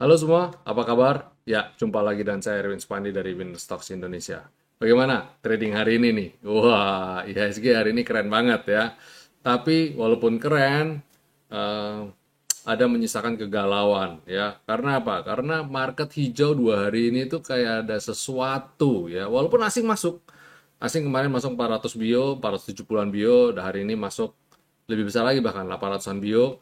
Halo semua, apa kabar? Ya, jumpa lagi dan saya Erwin Spandi dari Winner Stocks Indonesia. Bagaimana trading hari ini nih? Wah, IHSG hari ini keren banget ya. Tapi walaupun keren, eh, ada menyisakan kegalauan ya. Karena apa? Karena market hijau 2 hari ini tuh kayak ada sesuatu ya. Walaupun asing masuk, asing kemarin masuk 400 bio, 470-an bio, dan hari ini masuk lebih besar lagi bahkan 800-an bio.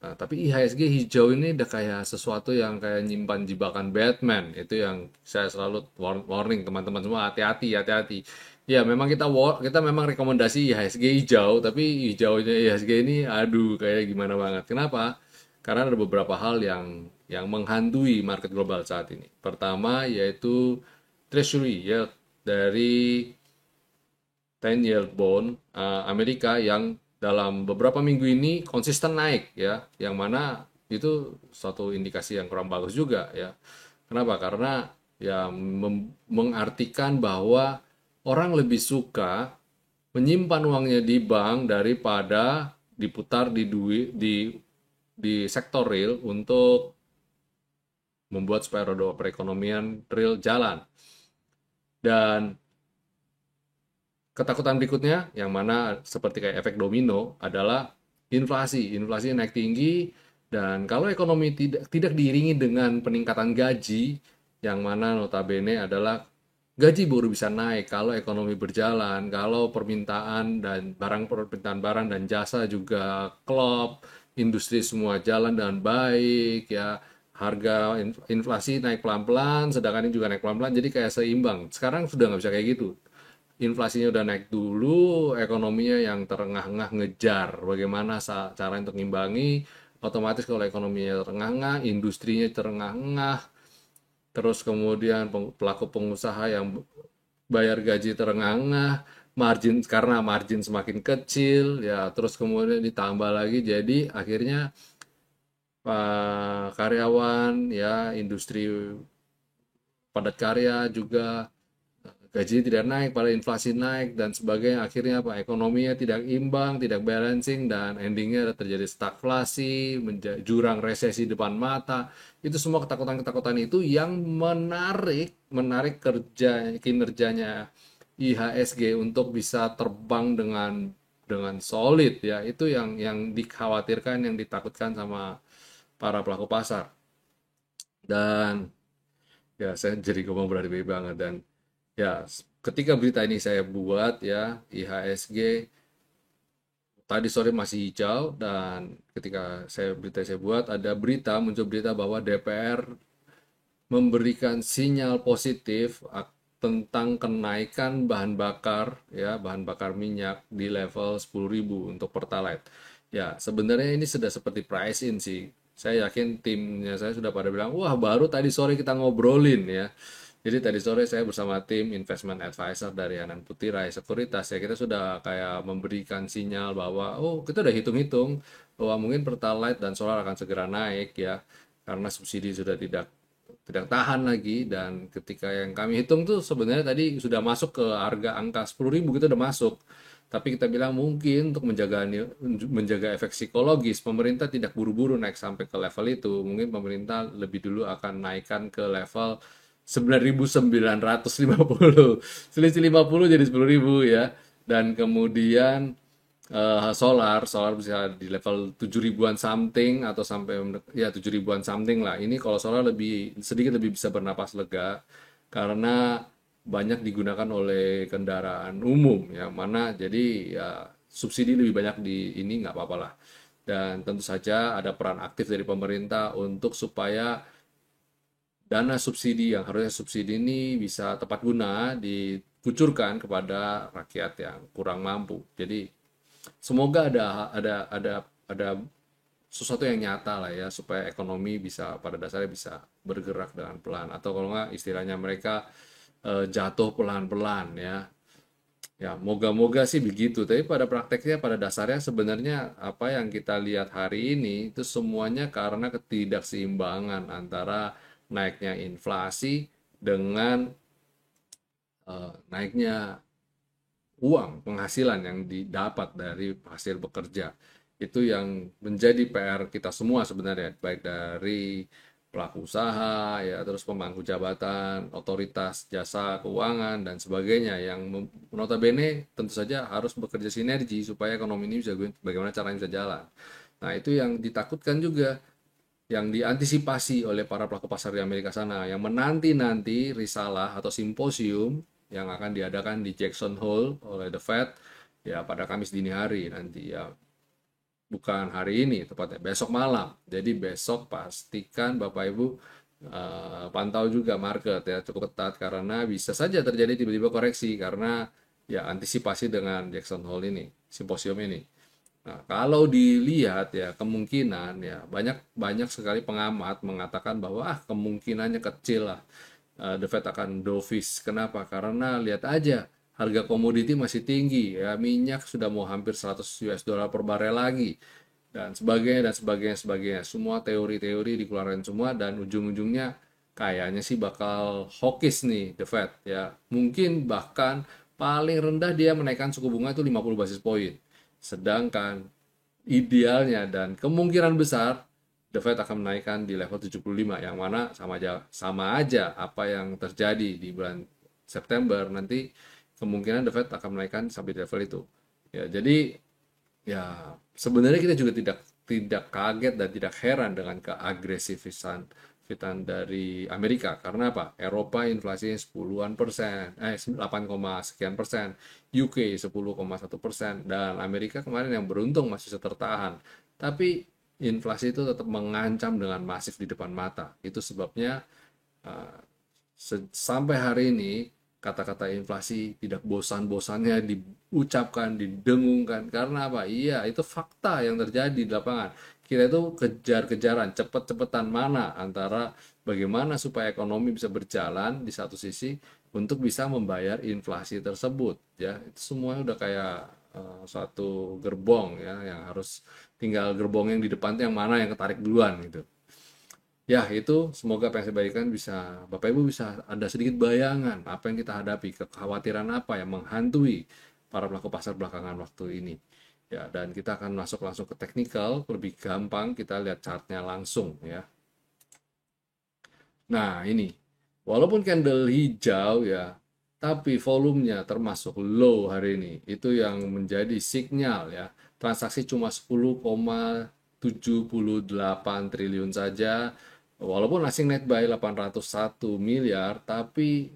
Nah, tapi IHSG hijau ini udah kayak sesuatu yang kayak nyimpan jebakan Batman. Itu yang saya selalu warning teman-teman semua, hati-hati, hati-hati. Ya, memang kita memang rekomendasi IHSG hijau, tapi hijaunya IHSG ini aduh kayak gimana banget. Kenapa? Karena ada beberapa hal yang menghantui market global saat ini. Pertama yaitu Treasury ya dari 10 year bond Amerika yang dalam beberapa minggu ini konsisten naik ya, yang mana itu suatu indikasi yang kurang bagus juga ya. Kenapa? Karena ya mengartikan bahwa orang lebih suka menyimpan uangnya di bank daripada diputar di sektor real untuk membuat supaya roda perekonomian real jalan. Dan ketakutan berikutnya, yang mana seperti kayak efek domino, adalah inflasi. Inflasi naik tinggi, dan kalau ekonomi tidak diiringi dengan peningkatan gaji, yang mana notabene adalah gaji baru bisa naik kalau ekonomi berjalan, kalau permintaan barang dan jasa juga klop, industri semua jalan dengan baik, ya harga inflasi naik pelan-pelan, sedangkan ini juga naik pelan-pelan, jadi kayak seimbang. Sekarang sudah nggak bisa kayak gitu, inflasinya udah naik dulu, ekonominya yang terengah-engah ngejar. Bagaimana cara untuk ngimbangi? Otomatis kalau ekonominya terengah-engah, industrinya terengah-engah, terus kemudian pelaku pengusaha yang bayar gaji terengah-engah, margin karena margin semakin kecil, ya terus kemudian ditambah lagi, jadi akhirnya karyawan ya industri padat karya juga gaji tidak naik, pada inflasi naik dan sebagainya, akhirnya apa, ekonominya tidak imbang, tidak balancing, dan endingnya terjadi stagflasi, jurang resesi depan mata. Itu semua ketakutan-ketakutan itu yang menarik menarik kinerjanya IHSG untuk bisa terbang dengan solid ya. Itu yang dikhawatirkan, yang ditakutkan sama para pelaku pasar. Dan ya saya jadi ngomong berarti banget. Dan ya, ketika berita ini saya buat ya, IHSG tadi sore masih hijau, dan ketika saya buat, ada muncul berita bahwa DPR memberikan sinyal positif tentang kenaikan bahan bakar ya, bahan bakar minyak di level 10.000 untuk Pertalite. Ya, sebenarnya ini sudah seperti price in sih. Saya yakin timnya saya sudah pada bilang, "Wah, baru tadi sore kita ngobrolin ya." Jadi tadi sore saya bersama tim investment advisor dari Anan Putira Sekuritas ya, kita sudah kayak memberikan sinyal bahwa oh, kita udah hitung-hitung bahwa mungkin Pertalite dan solar akan segera naik ya, karena subsidi sudah tidak tidak tahan lagi. Dan ketika yang kami hitung tuh sebenarnya tadi sudah masuk ke harga angka 10.000, kita udah masuk. Tapi kita bilang mungkin untuk menjaga efek psikologis, pemerintah tidak buru-buru naik sampai ke level itu. Mungkin pemerintah lebih dulu akan naikkan ke level 9.950. Selisih 50 jadi 10.000 ya. Dan kemudian solar bisa di level 7.000-an something, atau sampai ya 7.000-an something lah. Ini kalau solar sedikit lebih bisa bernapas lega karena banyak digunakan oleh kendaraan umum yang mana jadi ya subsidi lebih banyak di ini, nggak apa-apa lah. Dan tentu saja ada peran aktif dari pemerintah untuk supaya dana subsidi yang harusnya subsidi ini bisa tepat guna dikucurkan kepada rakyat yang kurang mampu. Jadi semoga ada sesuatu yang nyata lah ya, supaya ekonomi bisa pada dasarnya bisa bergerak dengan pelan, atau kalau nggak istilahnya mereka jatuh pelan-pelan ya. Ya, moga-moga sih begitu. Tapi pada prakteknya, pada dasarnya sebenarnya apa yang kita lihat hari ini itu semuanya karena ketidakseimbangan antara naiknya inflasi dengan naiknya uang penghasilan yang didapat dari hasil bekerja. Itu yang menjadi PR kita semua sebenarnya, baik dari pelaku usaha, ya, terus pemangku jabatan, otoritas jasa keuangan dan sebagainya yang notabene tentu saja harus bekerja sinergi supaya ekonomi ini bisa bagaimana caranya bisa jalan. Nah, itu yang ditakutkan juga, yang diantisipasi oleh para pelaku pasar di Amerika sana, yang menanti-nanti risalah atau simposium yang akan diadakan di Jackson Hole oleh The Fed ya pada Kamis dini hari nanti ya, bukan hari ini tepatnya, besok malam. Jadi besok pastikan Bapak Ibu pantau juga market ya, cukup ketat karena bisa saja terjadi tiba-tiba koreksi karena ya antisipasi dengan Jackson Hole ini, simposium ini. Nah, kalau dilihat ya kemungkinan ya banyak banyak sekali pengamat mengatakan bahwa kemungkinannya kecil lah The Fed akan dovish. Kenapa? Karena lihat aja harga komoditi masih tinggi ya, minyak sudah mau hampir 100 US dollar per barel lagi dan sebagainya dan sebagainya sebagainya. Semua teori-teori dikeluarkan semua dan ujung-ujungnya kayaknya sih bakal hawkish nih The Fed ya. Mungkin bahkan paling rendah dia menaikkan suku bunga itu 50 basis point. Sedangkan idealnya dan kemungkinan besar The Fed akan menaikkan di level 75 yang mana sama aja apa yang terjadi di bulan September nanti, kemungkinan The Fed akan menaikkan sampai di level itu. Ya, jadi ya sebenarnya kita juga tidak tidak kaget dan tidak heran dengan keagresifisan dari Amerika. Karena apa? Eropa inflasinya 10-an persen, 8, sekian persen, UK 10,1%, dan Amerika kemarin yang beruntung masih tertahan. Tapi inflasi itu tetap mengancam dengan masif di depan mata. Itu sebabnya uh, sampai hari ini kata-kata inflasi tidak bosan-bosannya diucapkan, didengungkan. Karena apa? Iya, itu fakta yang terjadi di lapangan. Kita itu kejar-kejaran, cepet-cepetan mana antara bagaimana supaya ekonomi bisa berjalan di satu sisi untuk bisa membayar inflasi tersebut. Ya, itu semuanya udah kayak suatu gerbong ya, yang harus tinggal gerbong yang di depan itu yang mana yang ketarik duluan gitu. Ya, itu semoga apa yang saya bagikan bisa Bapak Ibu bisa ada sedikit bayangan apa yang kita hadapi, kekhawatiran apa yang menghantui para pelaku pasar belakangan waktu ini. Ya, dan kita akan masuk langsung ke teknikal, lebih gampang kita lihat chartnya langsung ya. Nah, ini walaupun candle hijau ya, tapi volumenya termasuk low hari ini. Itu yang menjadi sinyal ya. Transaksi cuma 10,78 triliun saja. Walaupun asing net buy 801 miliar, tapi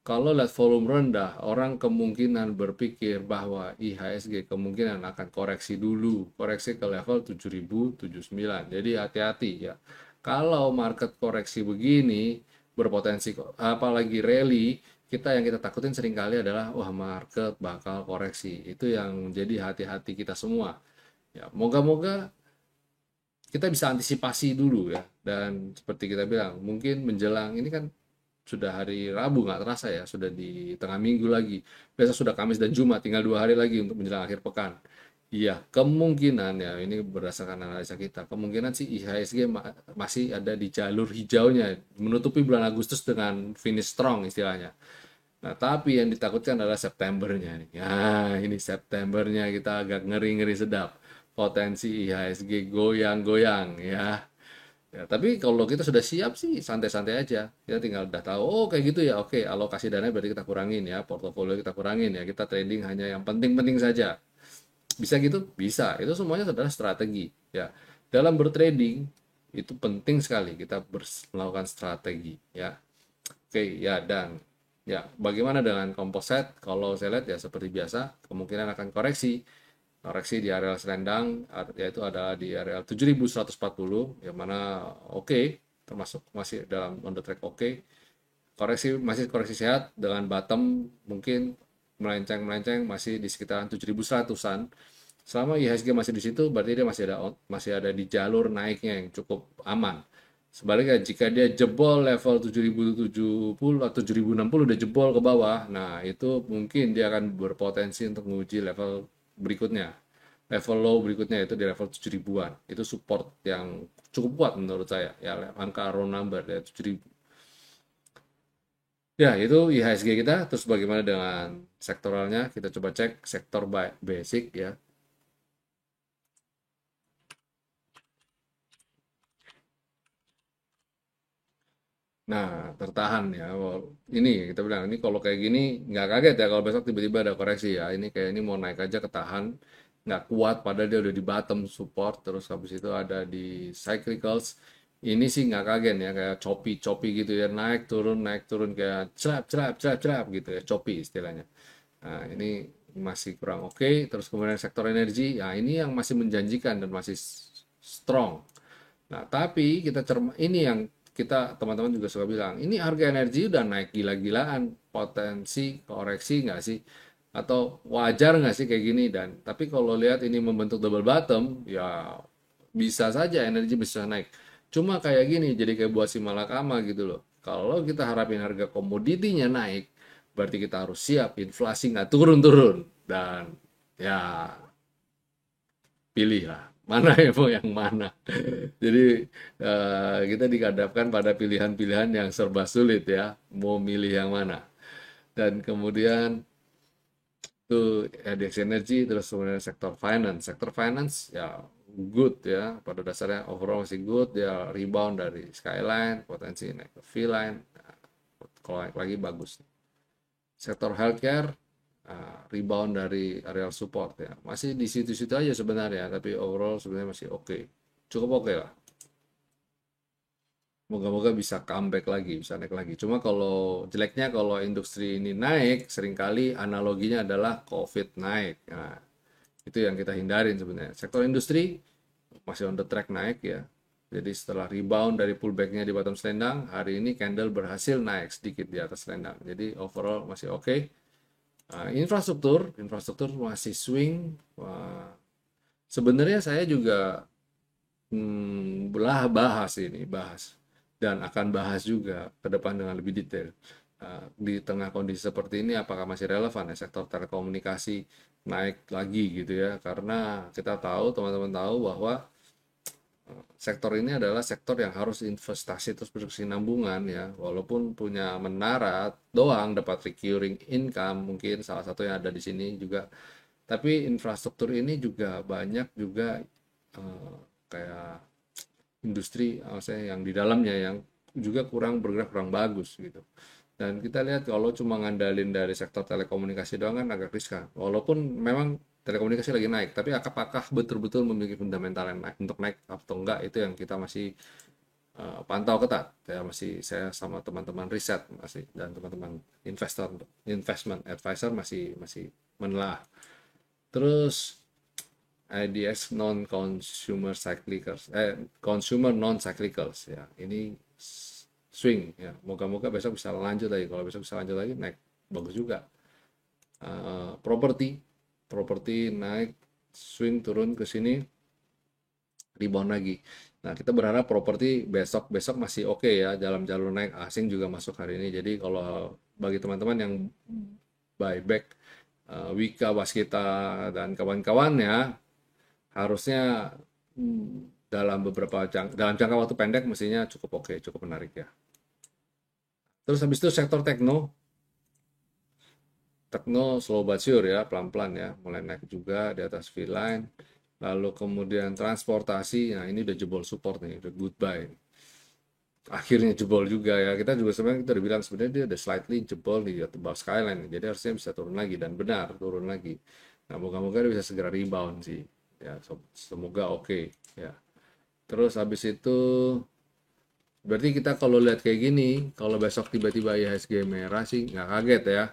kalau lihat volume rendah, orang kemungkinan berpikir bahwa IHSG kemungkinan akan koreksi dulu, koreksi ke level 7.079. Jadi hati-hati ya. Kalau market koreksi begini, berpotensi apalagi rally, yang kita takutin seringkali adalah wah market bakal koreksi. Itu yang menjadi hati-hati kita semua. Ya, moga-moga kita bisa antisipasi dulu ya. Dan seperti kita bilang, mungkin menjelang ini kan sudah hari Rabu nggak terasa ya, sudah di tengah minggu lagi. Besok sudah Kamis dan Jumat, tinggal 2 hari lagi untuk menjelang akhir pekan. Iya, kemungkinan ya ini berdasarkan analisa kita, kemungkinan sih IHSG masih ada di jalur hijaunya, menutupi bulan Agustus dengan finish strong istilahnya. Nah, tapi yang ditakutkan adalah Septembernya nih. Nah, ini Septembernya kita agak ngeri-ngeri sedap. Potensi IHSG goyang-goyang ya. Ya, tapi kalau kita sudah siap sih santai-santai aja. Kita tinggal udah tahu, oh kayak gitu ya. Oke, alokasi dana berarti kita kurangin ya, portofolio kita kurangin ya. Kita trading hanya yang penting-penting saja. Bisa gitu? Bisa. Itu semuanya adalah strategi ya. Dalam bertrading itu penting sekali kita melakukan strategi ya. Oke, ya, dan ya bagaimana dengan komposit? Kalau saya lihat ya seperti biasa, kemungkinan akan koreksi di areal selendang, yaitu adalah di areal 7.140 yang mana oke, termasuk masih dalam on the track oke. Masih koreksi sehat dengan bottom mungkin melenceng-melenceng masih di sekitaran 7.100-an. Selama IHSG masih di situ berarti dia masih ada di jalur naiknya yang cukup aman. Sebaliknya jika dia jebol level 7.070 atau 7.060 udah jebol ke bawah, nah itu mungkin dia akan berpotensi untuk menguji level berikutnya. Level low berikutnya itu di level 7.000-an. Itu support yang cukup kuat menurut saya. Ya, angka round number ya 7.000. Ya, itu IHSG kita. Terus bagaimana dengan sektoralnya? Kita coba cek sektor basic ya. Nah, tertahan ya. Ini kita bilang ini kalau kayak gini nggak kaget ya kalau besok tiba-tiba ada koreksi ya. Ini kayak ini mau naik aja ketahan, nggak kuat padahal dia udah di bottom support terus habis itu ada di cyclicals. Ini sih nggak kaget ya kayak choppy gitu ya naik turun kayak cerap gitu ya choppy istilahnya. Nah, ini masih kurang oke. Terus kemudian sektor energi, ya ini yang masih menjanjikan dan masih strong. Nah, tapi ini yang kita teman-teman juga suka bilang, ini harga energi udah naik gila-gilaan, potensi koreksi nggak sih? Atau wajar nggak sih kayak gini? Dan tapi kalau lihat ini membentuk double bottom, ya bisa saja energi bisa naik. Cuma kayak gini, jadi kayak buah si malakama gitu loh. Kalau kita harapin harga komoditinya naik, berarti kita harus siap inflasi nggak turun-turun. Dan ya pilih lah mana ya mau yang mana. Jadi kita dihadapkan pada pilihan-pilihan yang serba sulit ya, mau milih yang mana. Dan kemudian itu DX Energy, terus kemudian sektor finance. Sektor finance ya good ya, pada dasarnya overall masih good, dia rebound dari Skyline, potensi naik ke V-Line, nah, kalau naik lagi bagus. Sektor healthcare rebound dari areal support ya, masih di situ-situ aja sebenarnya, tapi overall sebenarnya masih oke, cukup oke lah. Moga-moga bisa comeback lagi, bisa naik lagi. Cuma kalau jeleknya kalau industri ini naik, seringkali analoginya adalah COVID naik. Nah, itu yang kita hindarin sebenarnya. Sektor industri masih on the track naik ya. Jadi setelah rebound dari pullbacknya di bottom selendang, hari ini candle berhasil naik sedikit di atas selendang. Jadi overall masih oke. Infrastruktur masih swing. Wah, sebenarnya saya juga belah bahas ini, bahas dan akan bahas juga ke depan dengan lebih detail. Di tengah kondisi seperti ini, apakah masih relevan ya sektor telekomunikasi naik lagi gitu ya? Karena kita tahu, teman-teman tahu bahwa sektor ini adalah sektor yang harus investasi terus berkesinambungan ya. Walaupun punya menara doang dapat recurring income, mungkin salah satu yang ada di sini juga. Tapi infrastruktur ini juga banyak juga eh, kayak industri saya yang di dalamnya yang juga kurang bergerak kurang bagus gitu. Dan kita lihat kalau cuma ngandalin dari sektor telekomunikasi doang kan agak riskan. Walaupun memang telekomunikasi lagi naik, tapi apakah betul-betul memiliki fundamental yang naik untuk naik atau enggak itu yang kita masih pantau ketat. Ya masih saya sama teman-teman riset masih dan teman-teman investor investment advisor masih masih menelaah. Terus IDX non consumer cyclicals consumer non cyclicals ya ini swing ya moga-moga besok bisa lanjut lagi kalau besok bisa lanjut lagi naik bagus juga. Properti properti naik swing turun ke sini rebound lagi. Nah kita berharap properti besok besok masih oke ya dalam jalur naik, asing juga masuk hari ini. Jadi kalau bagi teman-teman yang buyback Wika Waskita dan kawan-kawannya harusnya dalam jangka waktu pendek mestinya cukup oke, cukup menarik ya. Terus habis itu sektor tekno slow but sure ya, pelan-pelan ya, mulai naik juga di atas V-line. Lalu kemudian transportasi, nah ini udah jebol support nih, udah goodbye. Akhirnya jebol juga ya. Kita juga sebenarnya kita udah bilang sebenarnya dia udah slightly jebol di bawah skyline. Jadi harusnya bisa turun lagi dan benar turun lagi. Nah, moga-moga dia bisa segera rebound sih. Ya, semoga oke ya. Terus habis itu berarti kita kalau lihat kayak gini, kalau besok tiba-tiba IHSG merah sih nggak kaget ya.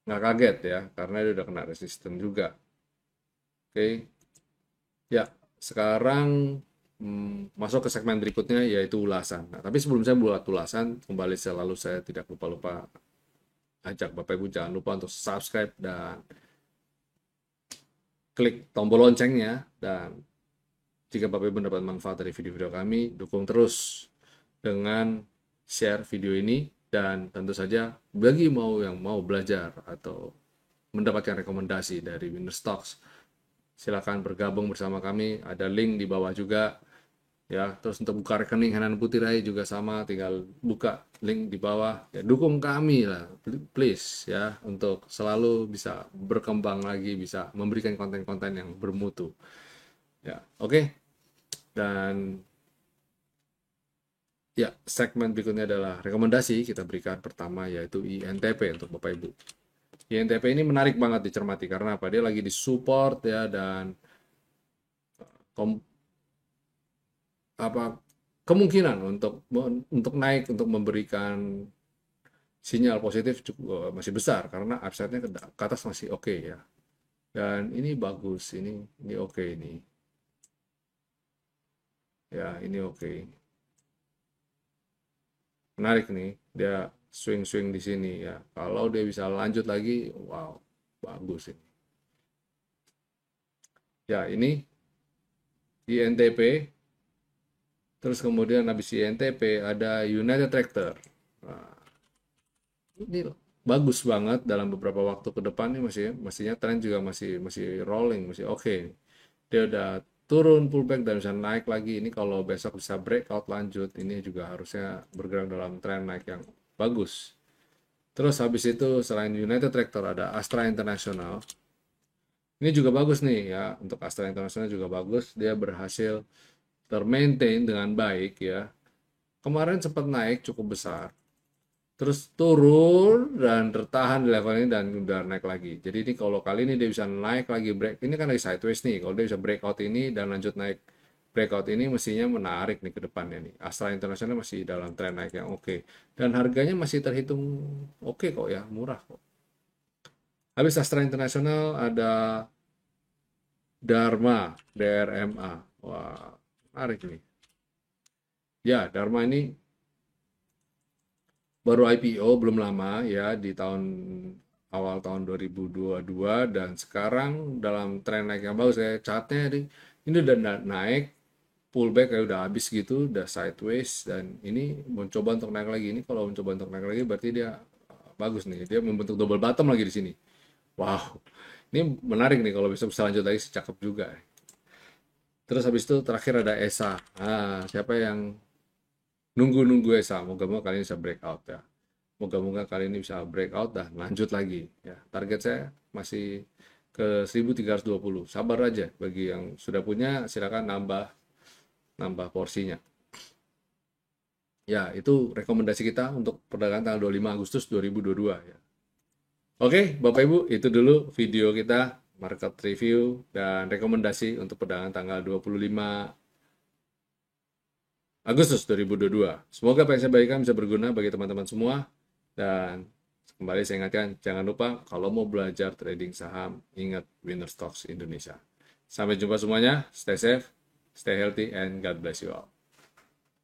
Nggak kaget ya, karena dia udah kena resisten juga. Oke, ya sekarang masuk ke segmen berikutnya yaitu ulasan. Nah, tapi sebelum saya buat ulasan, kembali selalu saya tidak lupa-lupa ajak Bapak Ibu jangan lupa untuk subscribe dan klik tombol loncengnya dan jika Bapak Ibu mendapat manfaat dari video-video kami, dukung terus dengan share video ini dan tentu saja bagi yang mau belajar atau mendapatkan rekomendasi dari Winner Stocks, silakan bergabung bersama kami. Ada link di bawah juga ya. Terus untuk buka rekening Hanan Putirai juga sama, tinggal buka link di bawah. Ya dukung kami lah, please ya untuk selalu bisa berkembang lagi, bisa memberikan konten-konten yang bermutu. Ya, oke. Dan Ya, segmen berikutnya adalah rekomendasi kita berikan pertama yaitu INTP untuk Bapak Ibu. INTP ini menarik banget dicermati karena apa? Dia lagi disupport ya dan kom- apa kemungkinan untuk naik untuk memberikan sinyal positif cukup masih besar karena upside-nya ke atas masih oke ya. Dan ini bagus, ini oke ini. Ya, ini oke. Menarik nih, dia swing-swing di sini ya. Kalau dia bisa lanjut lagi, wow, bagus ini. Ya, ini INTP, terus kemudian habis INTP ada United Tractor. Nah, ini bagus banget dalam beberapa waktu ke depan nih mestinya tren juga masih masih rolling, masih oke. Dia udah turun pullback dan bisa naik lagi. Ini kalau besok bisa breakout lanjut, ini juga harusnya bergerak dalam tren naik yang bagus. Terus habis itu selain United Tractor ada Astra International. Ini juga bagus nih ya, untuk Astra International juga bagus. Dia berhasil termaintain dengan baik ya. Kemarin sempat naik cukup besar, terus turun dan tertahan di level ini dan udah naik lagi. Jadi ini kalau kali ini dia bisa naik lagi break, ini kan lagi sideways nih. Kalau dia bisa breakout ini dan lanjut naik breakout ini mestinya menarik nih ke depannya nih. Astra International masih dalam tren naik yang oke. Dan harganya masih terhitung oke kok ya, murah kok. Habis Astra International ada Dharma, DRMA. Wah, menarik nih. Ya, Dharma ini baru IPO belum lama ya di awal tahun 2022 dan sekarang dalam tren naik yang bagus ya chartnya ini udah naik pullback kayak udah habis gitu udah sideways dan ini mencoba untuk naik lagi ini kalau mencoba untuk naik lagi berarti dia bagus nih dia membentuk double bottom lagi di sini. Wow, ini menarik nih kalau bisa lanjut lagi cakep juga. Terus habis itu terakhir ada ESA. Siapa yang nunggu-nunggu ESA moga-moga kali ini bisa breakout ya. Moga-moga kali ini bisa breakout dah lanjut lagi ya. Target saya masih ke 1320. Sabar aja bagi yang sudah punya silakan nambah nambah porsinya. Ya, itu rekomendasi kita untuk perdagangan tanggal 25 Agustus 2022 ya. Oke, Bapak Ibu, itu dulu video kita market review dan rekomendasi untuk perdagangan tanggal 25 Agustus 2022. Semoga apa yang saya bagikan bisa berguna bagi teman-teman semua. Dan kembali saya ingatkan, jangan lupa kalau mau belajar trading saham, ingat Winner Stocks Indonesia. Sampai jumpa semuanya, stay safe, stay healthy, and God bless you all.